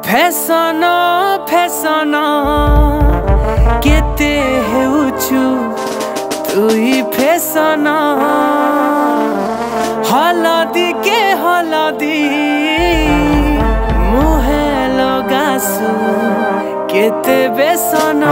Fashion fashion केते हेउछु तुई fashion हलदी के हलदी मुहे लगासु केते बेसन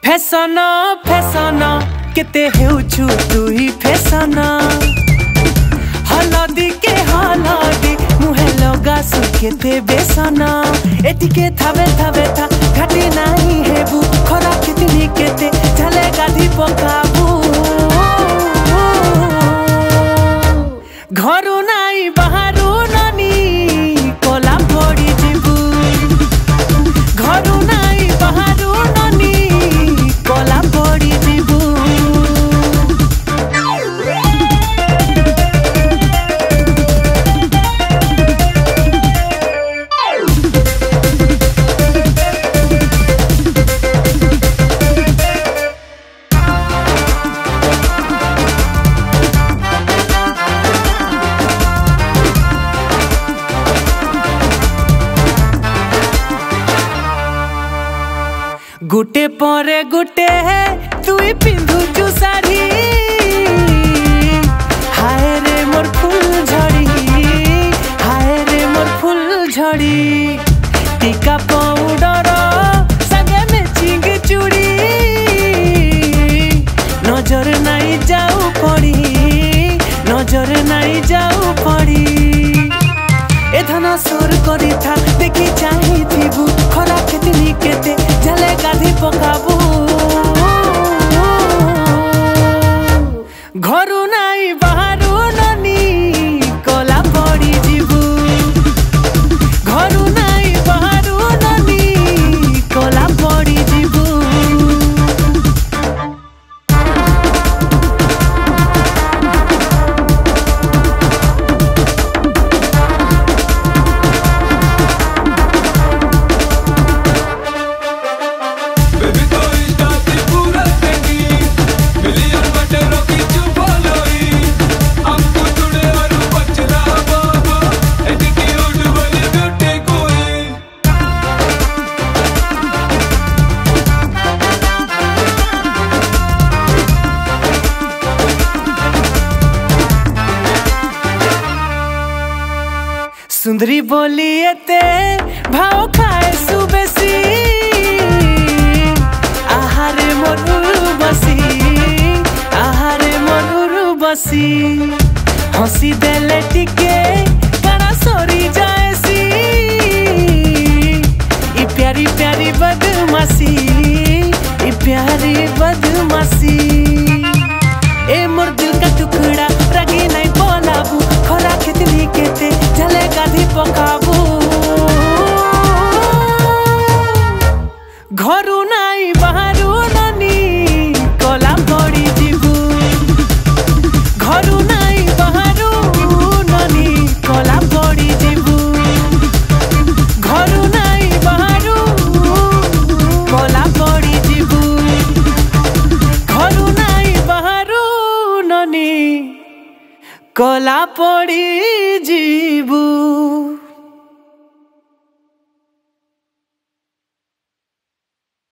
फैशन फैशन केते हेउछु तुई फैशन हलदी के हलदी मुहे लगासु केते बेसन एटिके थावे थावे था घाटी नाही हेबु खरा कितनी केते झले गाधी पकाबु घरु नाही बाहरु ननी कोला पड़ी जिबु घरु नाही बाहरु ननी कोला पड़ी जिबु गुटे परे गुटे तुई पिंधुचु साड़ी हाय रे मोर फूल झड़ी हाय रे मोर फूल झड़ी टीका पाउडर संगे मैचिंग चूड़ी नजर नहीं जाऊ पड़ी नजर नहीं जाऊ पड़ी ए धन सोर करी था देखी चाही थीबु खरा कितनी केते झले गाधी पकाबु घरु नाही बाहरु ननी कोला पड़ी जिबु घरु नाही बाहरु ननी कोला पड़ी जिबु सुंदरी बोलिए ते भाव खाए सुबेसी आहारे मोर बसी आहारे मोर बसी हंसी देले टिके काना सरी जाएसी ई प्यारी प्यारी बदमाशी ई प्यारी बदमाशी ए मोर दिल का टुकड़ा रागी नहीं बोलाबू खरा कितनी केते झले गाधी पकाबू घरु नाही बाहरु ननी कोला पड़ी जिबु घरु नाही बाहरु ननी कोला पड़ी जिबु घरु नाही बाहरु कोला पड़ी जिबु घरु नाही बाहरु ननी कोला पड़ी जिबु।